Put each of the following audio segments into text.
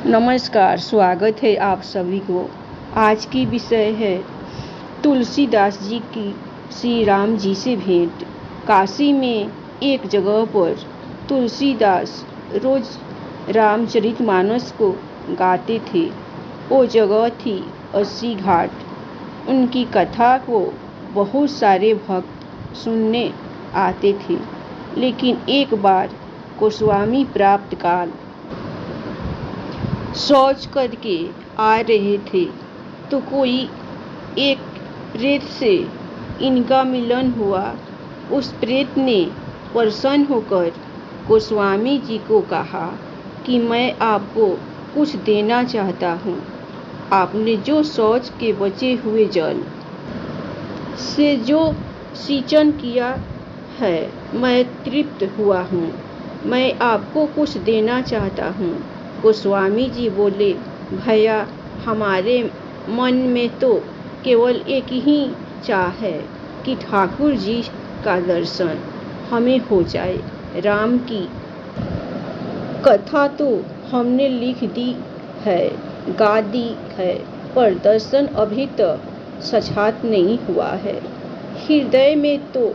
नमस्कार, स्वागत है आप सभी को। आज की विषय है तुलसीदास जी की श्री राम जी से भेंट। काशी में एक जगह पर तुलसीदास रोज रामचरितमानस को गाते थे। वो जगह थी अस्सी घाट। उनकी कथा को बहुत सारे भक्त सुनने आते थे, लेकिन एक बार गोस्वामी प्राप्त काल शौच करके आ रहे थे तो कोई एक प्रेत से इनका मिलन हुआ। उस प्रेत ने प्रसन्न होकर गोस्वामी जी को कहा कि मैं आपको कुछ देना चाहता हूँ। आपने जो शौच के बचे हुए जल से जो सिंचन किया है, मैं तृप्त हुआ हूँ। मैं आपको कुछ देना चाहता हूँ। गोस्वामी जी बोले, भैया, हमारे मन में तो केवल एक ही चाह है कि ठाकुर जी का दर्शन हमें हो जाए। राम की कथा तो हमने लिख दी है, गा दी है, पर दर्शन अभी तक साक्षात नहीं हुआ है। हृदय में तो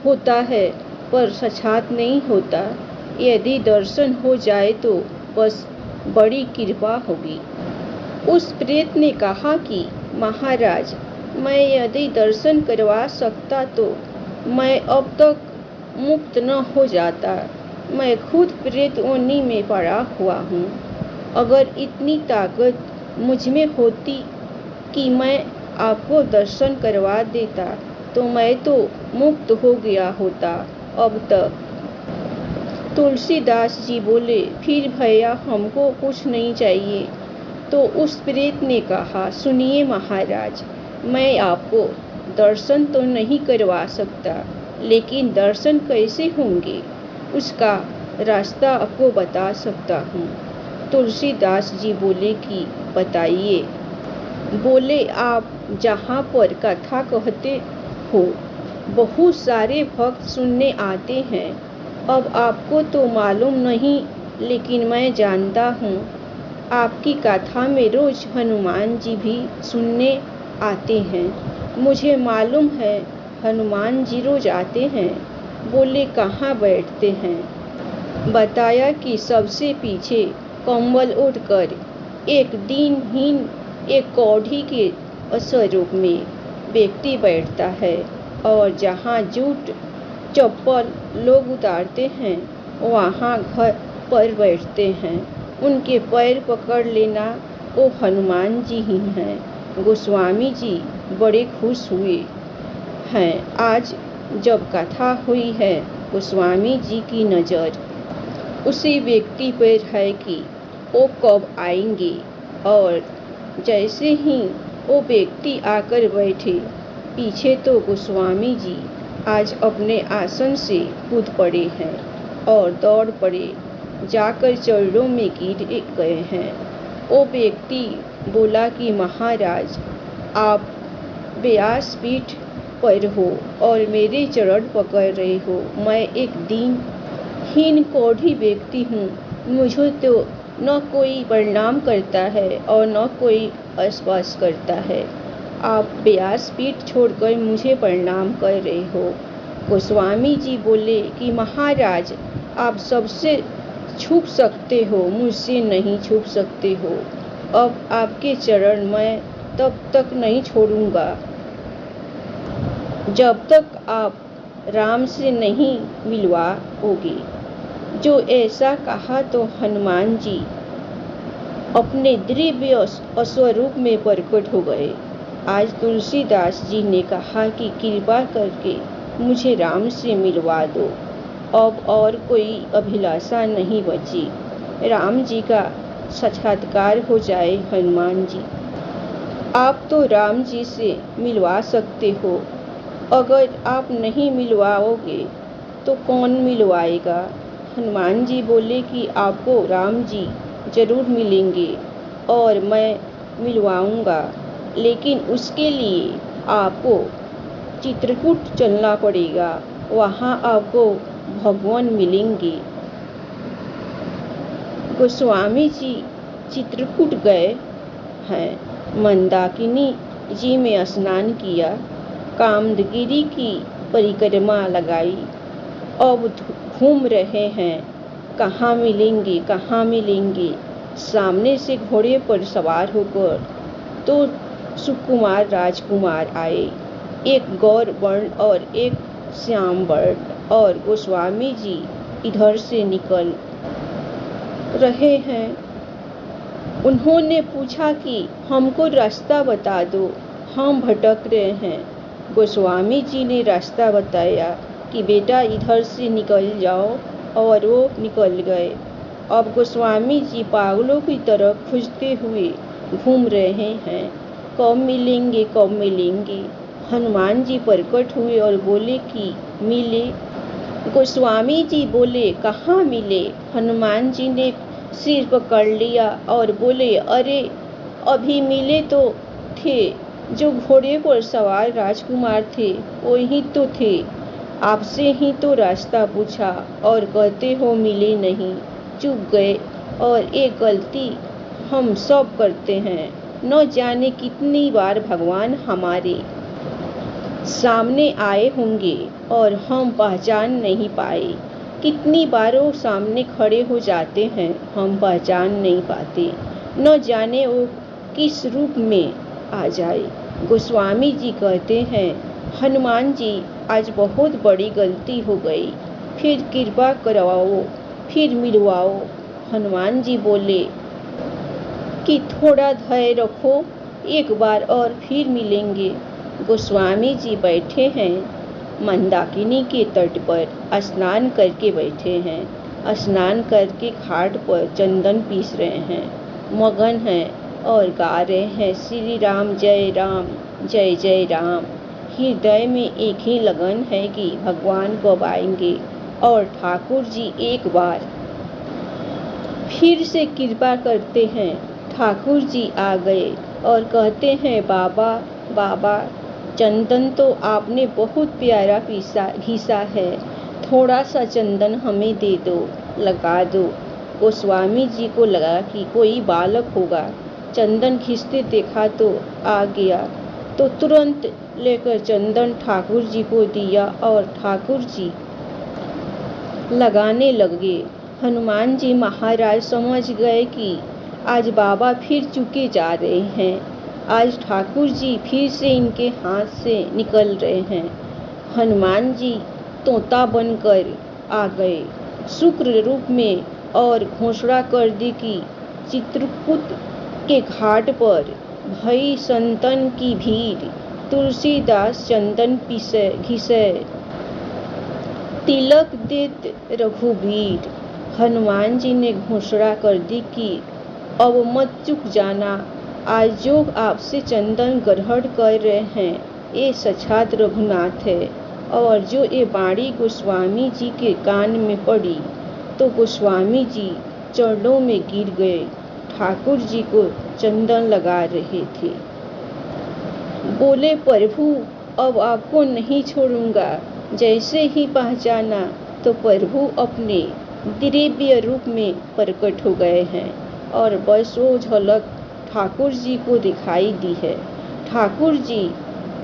होता है पर साक्षात नहीं होता। यदि दर्शन हो जाए तो बस बड़ी कृपा होगी। उस प्रेत ने कहा कि महाराज, मैं यदि दर्शन करवा सकता तो मैं अब तक मुक्त न हो जाता। मैं खुद प्रेत योनि में पड़ा हुआ हूँ। अगर इतनी ताकत मुझ में होती कि मैं आपको दर्शन करवा देता तो मैं तो मुक्त हो गया होता अब तक। तुलसीदास जी बोले, फिर भैया, हमको कुछ नहीं चाहिए। तो उस प्रेत ने कहा, सुनिए महाराज, मैं आपको दर्शन तो नहीं करवा सकता, लेकिन दर्शन कैसे होंगे उसका रास्ता आपको बता सकता हूँ। तुलसीदास जी बोले कि बताइए। बोले, आप जहाँ पर कथा कहते हो बहुत सारे भक्त सुनने आते हैं। अब आपको तो मालूम नहीं, लेकिन मैं जानता हूँ। आपकी कथा में रोज हनुमान जी भी सुनने आते हैं। मुझे मालूम है हनुमान जी रोज आते हैं। बोले, कहाँ बैठते हैं? बताया कि सबसे पीछे कंबल ओढ़कर एक दीनहीन एक कौड़ी के स्वरूप में व्यक्ति बैठता है, और जहाँ जूट चप्पल लोग उतारते हैं वहाँ घर पर बैठते हैं। उनके पैर पकड़ लेना, वो हनुमान जी ही हैं। गोस्वामी जी बड़े खुश हुए हैं। आज जब कथा हुई है, गोस्वामी जी की नज़र उसी व्यक्ति पर है कि वो कब आएंगे। और जैसे ही वो व्यक्ति आकर बैठे, पीछे तो गोस्वामी जी आज अपने आसन से कूद पड़े हैं और दौड़ पड़े, जाकर चरणों में गिर गए हैं। वो व्यक्ति बोला कि महाराज, आप व्यासपीठ पर हो और मेरे चरण पकड़ रहे हो। मैं एक दीनहीन कोढ़ी व्यक्ति हूँ। मुझे तो न कोई प्रणाम करता है और न कोई स्पर्श करता है। आप व्यासपीठ छोड़कर मुझे प्रणाम कर रहे हो। गोस्वामी जी बोले कि महाराज, आप सबसे छुप सकते हो, मुझसे नहीं छुप सकते हो। अब आपके चरण मैं तब तक नहीं छोड़ूंगा जब तक आप राम से नहीं मिलवाओगे। जो ऐसा कहा तो हनुमान जी अपने दिव्य स्वरूप में प्रकट हो गए। आज तुलसीदास जी ने कहा कि कृपा करके मुझे राम से मिलवा दो। अब और कोई अभिलाषा नहीं बची। राम जी का साक्षात्कार हो जाए। हनुमान जी, आप तो राम जी से मिलवा सकते हो। अगर आप नहीं मिलवाओगे तो कौन मिलवाएगा? हनुमान जी बोले कि आपको राम जी जरूर मिलेंगे और मैं मिलवाऊंगा, लेकिन उसके लिए आपको चित्रकूट चलना पड़ेगा। वहाँ आपको भगवान मिलेंगे। गोस्वामी जी चित्रकूट गए हैं। मंदाकिनी जी में स्नान किया, कामदगिरी की परिक्रमा लगाई, अब घूम रहे हैं। कहाँ मिलेंगे, कहाँ मिलेंगे। सामने से घोड़े पर सवार होकर तो सुकुमार राजकुमार आए, एक गौर वर्ण और एक श्याम वर्ण, और गोस्वामी जी इधर से निकल रहे हैं। उन्होंने पूछा कि हमको रास्ता बता दो, हम भटक रहे हैं। गोस्वामी जी ने रास्ता बताया कि बेटा इधर से निकल जाओ, और वो निकल गए। अब गोस्वामी जी पागलों की तरह खोजते हुए घूम रहे हैं, कब मिलेंगे, कब मिलेंगे। हनुमान जी प्रकट हुए और बोले कि मिले। गोस्वामी जी बोले कहाँ मिले। हनुमान जी ने सिर पकड़ लिया और बोले अरे अभी मिले तो थे, जो घोड़े पर सवार राजकुमार थे वही तो थे। आपसे ही तो रास्ता पूछा और कहते हो मिले नहीं। चुप गए। और एक गलती हम सब करते हैं, न जाने कितनी बार भगवान हमारे सामने आए होंगे और हम पहचान नहीं पाए। कितनी बार वो सामने खड़े हो जाते हैं, हम पहचान नहीं पाते। न जाने वो किस रूप में आ जाए। गोस्वामी जी कहते हैं हनुमान जी आज बहुत बड़ी गलती हो गई, फिर कृपा करवाओ, फिर मिलवाओ। हनुमान जी बोले कि थोड़ा धैर्य रखो, एक बार और फिर मिलेंगे। गोस्वामी जी बैठे हैं, मंदाकिनी के तट पर स्नान करके बैठे हैं। स्नान करके घाट पर चंदन पीस रहे हैं, मगन हैं और गा रहे हैं श्री राम जय जय राम। हृदय में एक ही लगन है कि भगवान कब आएंगे और ठाकुर जी एक बार फिर से कृपा करते हैं। ठाकुर जी आ गए और कहते हैं बाबा बाबा, चंदन तो आपने बहुत प्यारा घिसा है, थोड़ा सा चंदन हमें दे दो, लगा दो। गोस्वामी जी को लगा कि कोई बालक होगा। चंदन घिसते देखा तो आ गया, तो तुरंत लेकर चंदन ठाकुर जी को दिया और ठाकुर जी लगाने लगे। हनुमान जी महाराज समझ गए कि आज बाबा फिर चुके जा रहे हैं, आज ठाकुर जी फिर से इनके हाथ से निकल रहे हैं। हनुमान जी तोता बनकर आ गए शुक्र रूप में और घोषणा कर दी कि चित्रकूट के घाट पर भई संतन की भीड़, तुलसीदास चंदन पीसे घिसे, तिलक देत रघुवीर। हनुमान जी ने घोषणा कर दी कि अब मत चूक जाना, आज जो आपसे चंदन ग्रहण कर रहे हैं ये साक्षात रघुनाथ है। और जो ये बाणी गोस्वामी जी के कान में पड़ी तो गोस्वामी जी चरणों में गिर गए। ठाकुर जी को चंदन लगा रहे थे। बोले प्रभु अब आपको नहीं छोड़ूंगा। जैसे ही पहचाना तो प्रभु अपने दिव्य रूप में प्रकट हो गए हैं और बस वो झलक ठाकुर जी को दिखाई दी है। ठाकुर जी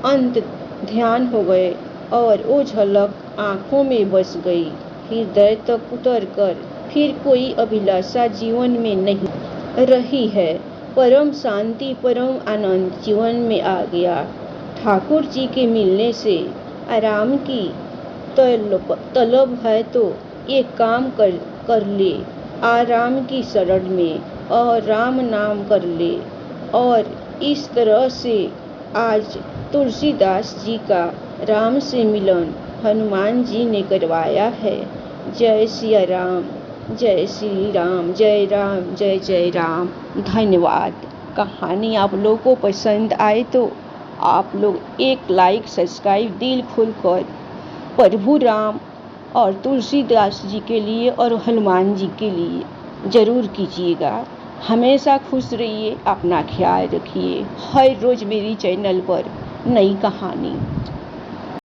अंत ध्यान हो गए और वो झलक आँखों में बस गई। हृदय तक उतरकर फिर कोई अभिलाषा जीवन में नहीं रही है। परम शांति, परम आनंद जीवन में आ गया। ठाकुर जी के मिलने से आराम की तलब है तो एक काम कर ले, आराम की शरण में और राम नाम कर ले। और इस तरह से आज तुलसीदास जी का राम से मिलन हनुमान जी ने करवाया है। जय सिया राम, जय श्री राम, जय राम, जय जय राम। धन्यवाद। कहानी आप लोगों को पसंद आए तो आप लोग एक लाइक सब्सक्राइब दिल खोलकर प्रभु राम और तुलसीदास जी के लिए और हनुमान जी के लिए ज़रूर कीजिएगा। हमेशा खुश रहिए, अपना ख्याल रखिए। हर रोज़ मेरी चैनल पर नई कहानी